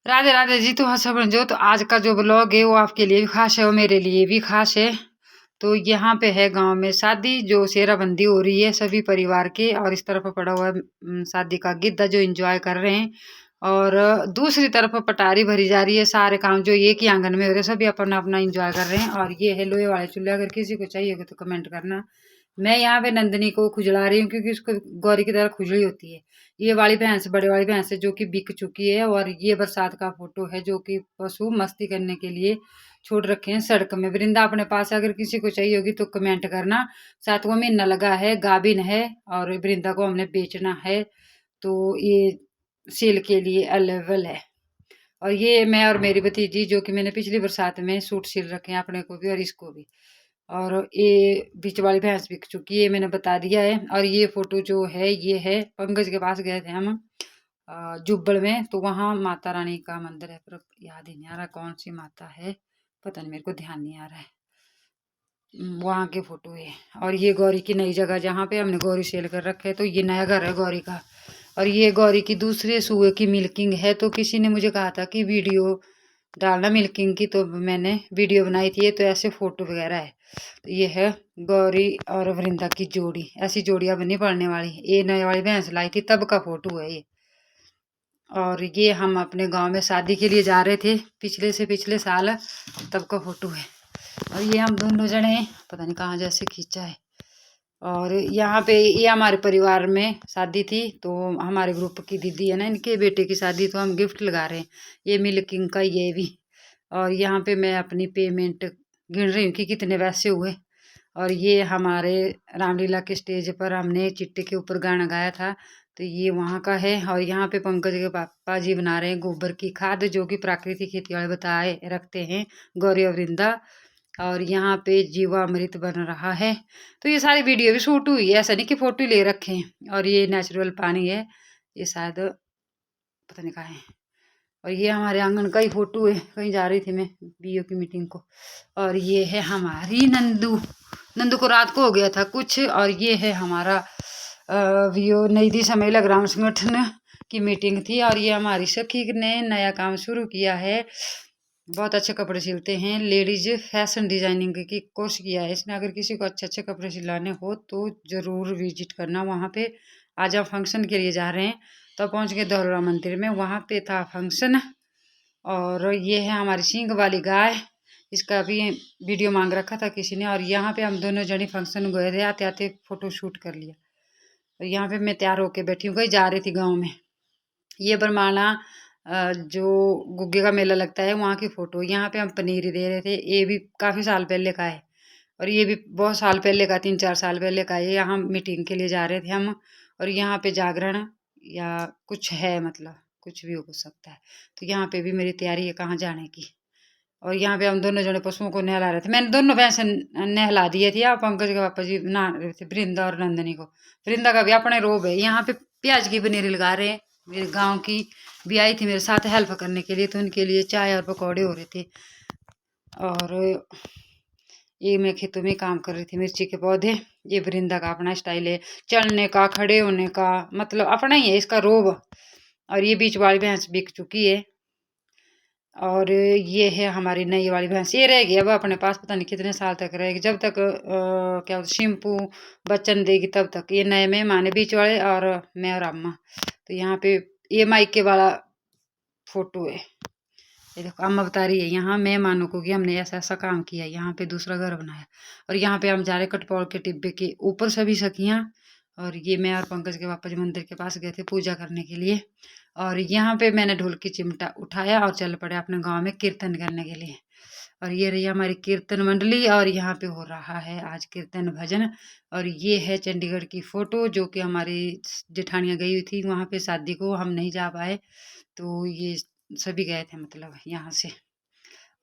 राधे राधे जी। तो हाँ सब जो तो आज का जो ब्लॉग है वो आपके लिए भी खास है और मेरे लिए भी खास है। तो यहाँ पे है गांव में शादी, जो सेराबंदी हो रही है सभी परिवार के, और इस तरफ पड़ा हुआ है शादी का गिद्दा जो एंजॉय कर रहे हैं। और दूसरी तरफ पटारी भरी जा रही है। सारे काम जो एक ही आंगन में हो रहे हैं सभी अपना अपना एंजॉय कर रहे हैं। और ये है लोहे वाले चूल्हे, अगर किसी को चाहिए हो तो कमेंट करना। मैं यहाँ पे नंदनी को खुजला रही हूँ क्योंकि उसको गौरी की तरह खुजली होती है। ये वाली भैंस बड़े वाली भैंस है जो कि बिक चुकी है। और ये बरसात का फोटो है जो कि पशु मस्ती करने के लिए छोड़ रखे हैं सड़क में। वृंदा अपने पास है, अगर किसी को चाहिए होगी तो कमेंट करना। 7वां महीना लगा है, गाभिन है और वृंदा को हमने बेचना है। तो ये सेल के लिए अवेलेबल है। और ये मैं और मेरी भतीजी जो कि मैंने पिछली बरसात में सूट सिल रखे हैं अपने को भी और इसको भी। और ये बीच वाली भैंस बिक चुकी है, मैंने बता दिया है। और ये फोटो जो है ये है पंकज के पास गए थे हम जुब्बल में, तो वहाँ माता रानी का मंदिर है, पर याद ही नहीं आ रहा कौन सी माता है, पता नहीं, मेरे को ध्यान नहीं आ रहा है। वहाँ के फोटो है। और ये गौरी की नई जगह जहाँ पे हमने गौरी सेल कर रखे है, तो ये नया घर है गौरी का। और ये गौरी की दूसरे सुए की मिल्किंग है। तो किसी ने मुझे कहा था कि वीडियो डालना मिल्किंग की, तो मैंने वीडियो बनाई थी। ये तो ऐसे फोटो वगैरह है। तो ये है गौरी और वृंदा की जोड़ी, ऐसी जोड़ी अब नहीं पड़ने वाली। ये नई वाली भैंस लाई थी तब का फोटो है ये। और ये हम अपने गांव में शादी के लिए जा रहे थे पिछले से पिछले साल, तब का फोटो है। और ये हम दोनों जने पता नहीं कहाँ जैसे खींचा है। और यहाँ पे ये हमारे परिवार में शादी थी, तो हमारे ग्रुप की दीदी है ना, इनके बेटे की शादी, तो हम गिफ्ट लगा रहे हैं। ये मिल्किंग का ये भी। और यहाँ पे मैं अपनी पेमेंट गिन रही हूँ कि कितने पैसे हुए। और ये हमारे रामलीला के स्टेज पर हमने चिट्टे के ऊपर गाना गाया था, तो ये वहाँ का है। और यहाँ पे पंकज के पापा जी बना रहे हैं गोबर की खाद, जो कि प्राकृतिक खेती वाले बताए रखते हैं गौरी और वृंदा। और यहाँ पे जीवामृत बन रहा है। तो ये सारी वीडियो भी शूट हुई है, ऐसा नहीं कि फोटो ले रखे हैं। और ये नेचुरल पानी है, ये शायद पता नहीं कहाँ है। और ये हमारे आंगन का ही फोटो है, कहीं जा रही थी मैं बीओ की मीटिंग को। और ये है हमारी नंदू, नंदू को रात को हो गया था कुछ। और ये है हमारा बीओ नई दिशा महिला ग्राम संगठन की मीटिंग थी। और ये हमारी सखी ने नया काम शुरू किया है, बहुत अच्छे कपड़े सिलते हैं, लेडीज फैशन डिजाइनिंग की कोर्स किया है इसने। अगर किसी को अच्छे अच्छे कपड़े सिलाने हो तो ज़रूर विजिट करना वहाँ पे। आज हम फंक्शन के लिए जा रहे हैं, तो पहुँच गए दौलरा मंदिर में, वहाँ पे था फंक्शन। और ये है हमारी सींग वाली गाय, इसका भी वीडियो मांग रखा था किसी ने। और यहाँ पे हम दोनों जने फंक्शन गए थे, आते आते फोटो शूट कर लिया। और यहाँ पे मैं तैयार होके बैठी हूँ, कहीं जा रही थी गाँव में। ये बरमाना जो गुग्गे का मेला लगता है वहाँ की फोटो। यहाँ पे हम पनीर दे रहे थे, ये भी काफ़ी साल पहले का है। और ये भी बहुत साल पहले का, 3-4 साल पहले का है। यहाँ मीटिंग के लिए जा रहे थे हम। और यहाँ पे जागरण या कुछ है, मतलब कुछ भी हो सकता है। तो यहाँ पे भी मेरी तैयारी है कहाँ जाने की। और यहाँ पे हम दोनों जने पशुओं को नहला रहे थे, मैंने दोनों भैंसे नहला दिए थे। आप पंकज के पापा जी नहा रहे थे वृंदा और नंदनी को। वृंदा का भी अपने रोब है। यहाँ पे प्याज की पनीर लगा रहे हैं, मेरे गांव की भी आई थी मेरे साथ हेल्प करने के लिए, तो उनके लिए चाय और पकौड़े हो रहे थे। और ये मैं खेतों में काम कर रही थी, मिर्ची के पौधे। ये वृंदा का अपना स्टाइल है चलने का, खड़े होने का, मतलब अपना ही है इसका रोब। और ये बीच वाली भैंस बिक चुकी है। और ये है हमारी नई वाली भैंस, ये रहेगी अब अपने पास, पता नहीं कितने साल तक रहेगी, जब तक क्या बोलते शिम्पू बच्चन देगी तब तक। ये नए मेहमान है बीच वाले, और मैं और अम्मा। तो यहाँ पे ये मायके वाला फोटो है। ये देखो अम्मा बता रही है यहाँ मेहमानों को कि हमने ऐसा ऐसा काम किया, यहाँ पे दूसरा घर बनाया। और यहाँ पे हम जा रहे कटपौल के टिब्बे के ऊपर सभी सखियाँ। और ये मैं और पंकज के पापा जी मंदिर के पास गए थे पूजा करने के लिए। और यहाँ पे मैंने ढोल की चिमटा उठाया और चल पड़े अपने गांव में कीर्तन करने के लिए। और ये रही हमारी कीर्तन मंडली, और यहाँ पे हो रहा है आज कीर्तन भजन। और ये है चंडीगढ़ की फ़ोटो, जो कि हमारी जेठानियाँ गई हुई थी वहाँ पे शादी को, हम नहीं जा पाए। तो ये सभी गए थे मतलब यहाँ से।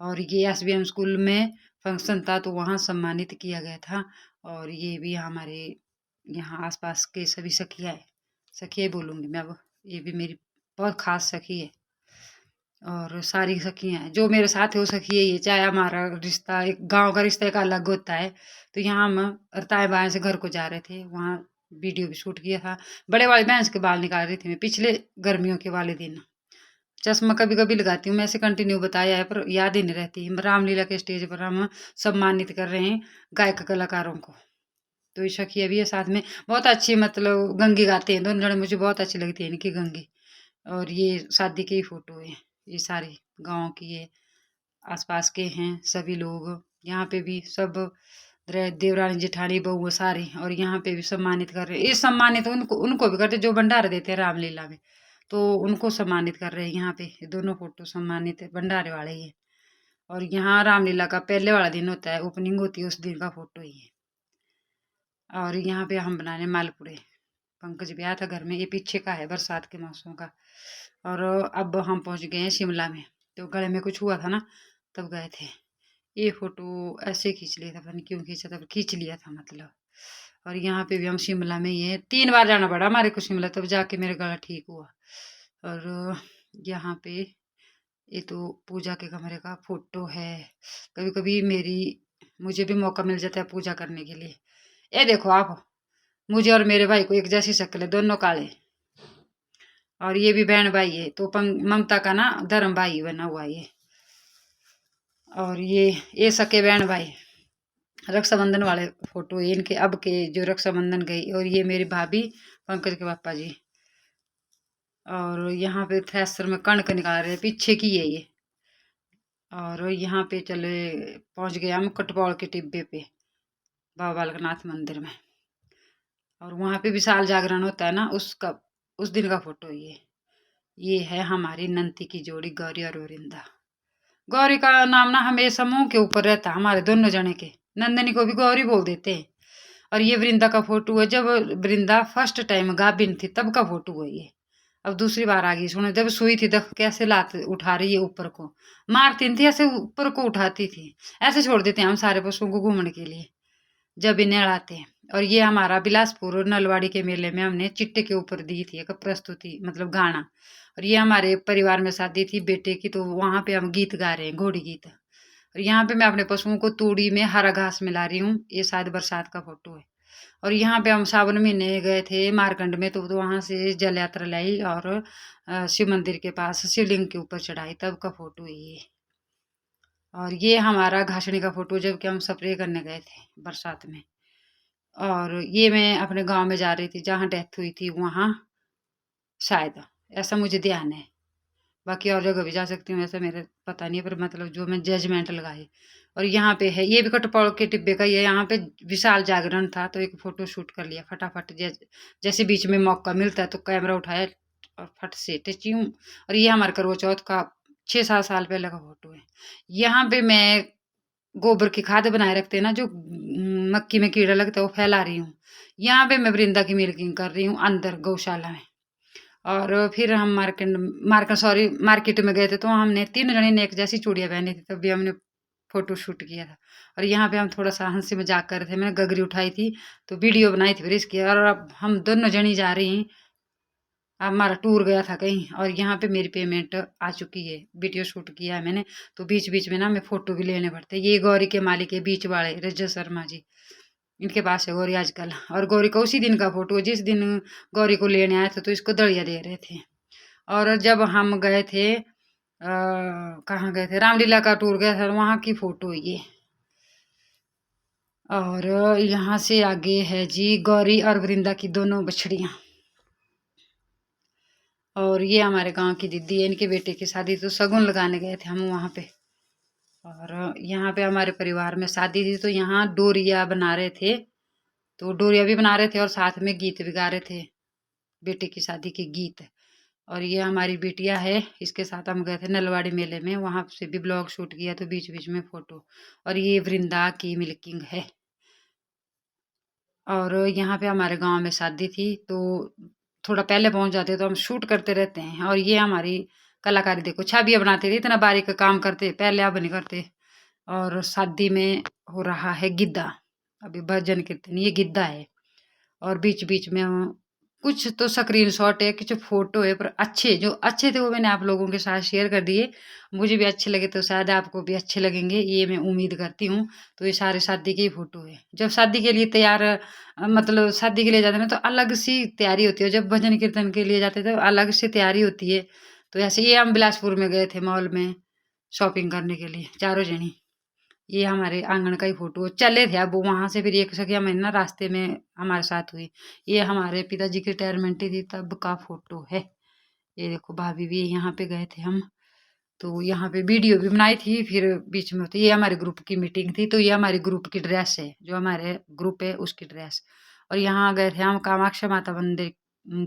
और ये SBM स्कूल में फंक्शन था, तो वहाँ सम्मानित किया गया था। और ये भी हमारे यहाँ आसपास के सभी सखियाँ है, सखियाँ बोलूँगी मैं अब, ये भी मेरी बहुत खास सखी है। और सारी सखियाँ हैं जो मेरे साथ है वो सखी है ये, चाहे हमारा रिश्ता एक गांव का रिश्ता एक अलग होता है। तो यहाँ हम ताए बाएँ से घर को जा रहे थे, वहाँ वीडियो भी शूट किया था। बड़े वाली भैंस के बाल निकाल रही थी मैं पिछले गर्मियों के वाले दिन। चश्मा कभी कभी लगाती हूँ मैं, ऐसे कंटिन्यू बताया है पर याद ही नहीं रहती। रामलीला के स्टेज पर हम सम्मानित कर रहे हैं गायक कलाकारों को। तो ईशा की भी है साथ में, बहुत अच्छी मतलब गंगी गाते हैं दोनों जने, मुझे बहुत अच्छी लगती है इनकी गंगी। और ये शादी की फोटो है, ये सारी गांव की है, आसपास के हैं सभी लोग। यहाँ पे भी सब देवरानी जेठानी बहू सारी, और यहाँ पे भी सम्मानित कर रहे हैं। ये सम्मानित उनको उनको भी करते जो भंडारे देते हैं रामलीला में, तो उनको सम्मानित कर रहे हैं। यहाँ पे ये दोनों फोटो सम्मानित है, भंडारे वाले ही है। और यहाँ रामलीला का पहले वाला दिन होता है, ओपनिंग होती है, उस दिन का फोटो ही है। और यहाँ पे हम बनाने मालपुड़े, पंकज भी आया था घर में, ये पीछे का है बरसात के मौसम का। और अब हम पहुंच गए हैं शिमला में, तो गले में कुछ हुआ था ना तब गए थे। ये फोटो ऐसे खींच लिया था, पता नहीं क्यों खींचा था, खींच लिया था मतलब। और यहाँ पे भी हम शिमला में ही है, 3 बार जाना पड़ा हमारे को शिमला, तब जाके मेरा गला ठीक हुआ। और यहाँ पे ये तो पूजा के कमरे का फोटो है। कभी कभी मुझे भी मौका मिल जाता है पूजा करने के लिए। ये देखो आप, मुझे और मेरे भाई को एक जैसी शक्ल है, दोनों काले। और ये भी बहन भाई है, तो ममता का ना धर्म भाई बना हुआ ये। और ये सके बहन भाई, रक्षाबंधन वाले फोटो है इनके, अब के जो रक्षाबंधन गई। और ये मेरी भाभी पंकज के पापा जी। और यहाँ पे थ्रेसर में कणक निकाल रहे हैं, पीछे की है ये। और यहाँ पे चले पहुंच गए हम कटपौल के टिब्बे पे, बाबा बालकनाथ मंदिर में। और वहाँ पे विशाल जागरण होता है ना, उसका उस दिन का फोटो ये है हमारी नंती की जोड़ी गौरी और वृंदा। गौरी का नाम ना हमेशा मुंह के ऊपर रहता हमारे दोनों जने के, नंदनी को भी गौरी बोल देते हैं। और ये वृंदा का फोटो है, जब वृंदा फर्स्ट टाइम गाभिन थी तब का फोटो है ये। अब दूसरी बार आ गई, सुनो जब सोई थी देख कैसे लात उठा रही है ऊपर को, मारती थी ऐसे ऊपर को उठाती थी। ऐसे छोड़ देते हैं हम सारे पशुओं को घूमने के लिए जब इन्हें अड़ाते हैं। और ये हमारा बिलासपुर और नलवाड़ी के मेले में हमने चिट्टे के ऊपर दी थी एक प्रस्तुति, मतलब गाना। और ये हमारे परिवार में शादी थी बेटे की, तो वहाँ पे हम गीत गा रहे हैं, घोड़ी गीत। और यहाँ पे मैं अपने पशुओं को तूड़ी में हरा घास मिला रही हूँ, ये शायद बरसात का फोटो है। और यहाँ पे हम सावन महीने गए थे मारकंड में, तो वहाँ से जल यात्रा लाई और शिव मंदिर के पास शिवलिंग के ऊपर चढ़ाई, तब का फोटो है ये। और ये हमारा घासनी का फोटो, जब कि हम स्प्रे करने गए थे बरसात में। और ये मैं अपने गांव में जा रही थी जहाँ डेथ हुई थी वहाँ, शायद ऐसा मुझे ध्यान है। बाकी और जगह भी जा सकती हूँ, ऐसा मेरे पता नहीं है, पर मतलब जो मैं जजमेंट लगाई। और यहाँ पे है, ये भी कटपौड़ के टिब्बे का ही है। यहाँ पे विशाल जागरण था तो एक फोटो शूट कर लिया फटाफट, जैसे बीच में मौका मिलता है तो कैमरा उठाया और फट से टेची हूँ। और ये हमारे करवा चौथ का 6-7 साल पहले का फोटो है। यहाँ पे मैं गोबर की खाद बनाए रखते हैं ना, जो मक्की में कीड़ा लगता है वो फैला रही हूँ। यहाँ पे मैं वृंदा की मिल्किंग कर रही हूँ अंदर गौशाला में। और फिर हम मार्केट में गए थे, तो हमने 3 जने ने एक जैसी चूड़ियाँ पहनी थी, तब भी हमने फोटो शूट किया था। और यहाँ पे हम थोड़ा सा हंसी मजाक कर रहे थे, मैंने गगरी उठाई थी तो वीडियो बनाई थी फिर इसकी। और अब हम दोनों जनी जा रही हैं, हमारा टूर गया था कहीं। और यहाँ पे मेरी पेमेंट आ चुकी है, वीडियो शूट किया है मैंने। तो बीच बीच में ना मैं फोटो भी लेने पड़ते। ये गौरी के मालिक है बीच वाले रजत शर्मा जी, इनके पास है गौरी आजकल। और गौरी का उसी दिन का फोटो, जिस दिन गौरी को लेने आए थे तो इसको दड़िया दे रहे थे। और जब हम गए थे कहाँ गए थे, रामलीला का टूर गया था, वहाँ की फोटो ये। और यहाँ से आगे है जी गौरी और वृंदा की दोनों बछड़ियाँ। और ये हमारे गांव की दीदी है, इनके बेटे की शादी, तो शगुन लगाने गए थे हम वहाँ पे। और यहाँ पे हमारे परिवार में शादी थी, तो यहाँ डोरिया बना रहे थे, तो डोरिया भी बना रहे थे और साथ में गीत भी गा रहे थे, बेटे की शादी के गीत। और ये हमारी बिटिया है, इसके साथ हम गए थे नलवाड़ी मेले में, वहाँ से भी ब्लॉग शूट किया, तो बीच बीच में फोटो। और ये वृंदा की मिल्किंग है। और यहाँ पे हमारे गांव में शादी थी, तो थोड़ा पहले पहुंच जाते तो हम शूट करते रहते हैं। और ये हमारी कलाकारी देखो, छवियाँ बनाते थे, इतना बारीक काम करते पहले, अब नहीं करते। और शादी में हो रहा है गिद्दा, अभी भजन कीर्तन, ये गिद्दा है। और बीच बीच में कुछ तो स्क्रीन शॉट है, कुछ फोटो है, पर अच्छे जो अच्छे थे वो मैंने आप लोगों के साथ शेयर कर दिए। मुझे भी अच्छे लगे तो शायद आपको भी अच्छे लगेंगे, ये मैं उम्मीद करती हूँ। तो ये सारे शादी की फोटो है। जब शादी के लिए तैयार मतलब शादी के लिए जाते हैं तो अलग सी तैयारी होती है, जब भजन कीर्तन के लिए जाते हैं तो अलग से तैयारी होती है। तो ऐसे ये हम बिलासपुर में गए थे मॉल में शॉपिंग करने के लिए चारों जनी। ये हमारे आंगन का ही फोटो चले थे। अब वहां से फिर एक सखिया मैंने ना रास्ते में हमारे साथ हुई। ये हमारे पिताजी की रिटायरमेंट थी तब का फोटो है। ये देखो भाभी भी यहाँ पे गए थे हम, तो यहाँ पे वीडियो भी बनाई थी। फिर बीच में होती ये हमारे ग्रुप की मीटिंग थी, तो ये हमारे ग्रुप की ड्रेस है, जो हमारे ग्रुप है उसकी ड्रेस। और यहाँ गए थे हम कामाख्या माता मंदिर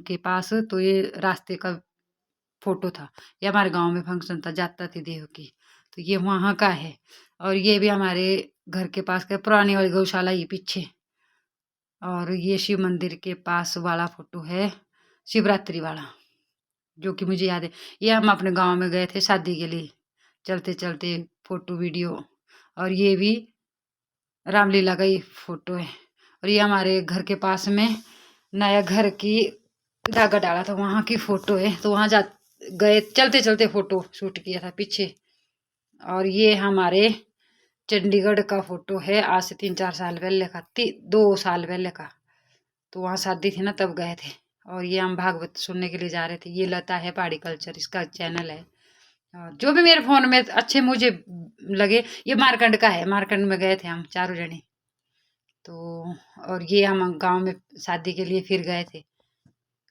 के पास, तो ये रास्ते का फोटो था। ये हमारे गांव में फंक्शन था जाता थी देव की, तो ये वहाँ का है। और ये भी हमारे घर के पास का पुरानी वाली गौशाला ये पीछे। और ये शिव मंदिर के पास वाला फोटो है, शिवरात्रि वाला, जो कि मुझे याद है। ये हम अपने गांव में गए थे शादी के लिए, चलते चलते फोटो वीडियो। और ये भी रामलीला का ही फोटो है। और ये हमारे घर के पास में नया घर की धागा डाला था वहाँ की फोटो है, तो वहाँ जा गए चलते चलते फोटो शूट किया था पीछे। और ये हमारे चंडीगढ़ का फोटो है, आज से 3-4 साल पहले का, 2 साल पहले का। तो वहाँ शादी थी ना तब गए थे। और ये हम भागवत सुनने के लिए जा रहे थे। ये लता है पहाड़ी कल्चर, इसका चैनल है। और जो भी मेरे फोन में अच्छे मुझे लगे, ये मारकंड का है, मारकंड में गए थे हम चारों जने। तो और ये हम गांव में शादी के लिए फिर गए थे,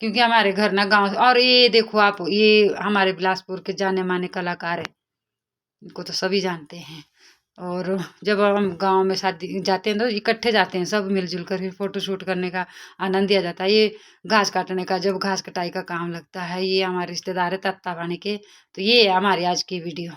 क्योंकि हमारे घर ना गांव। और ये देखो आप, ये हमारे बिलासपुर के जाने माने कलाकार है, इनको तो सभी जानते हैं। और जब हम गांव में शादी जाते हैं तो इकट्ठे जाते हैं सब मिलजुल कर, फिर फोटो शूट करने का आनंद दिया जाता है। ये घास काटने का, जब घास कटाई का काम लगता है, ये हमारे रिश्तेदार है तत्ता पानी के। तो ये है हमारी आज की वीडियो।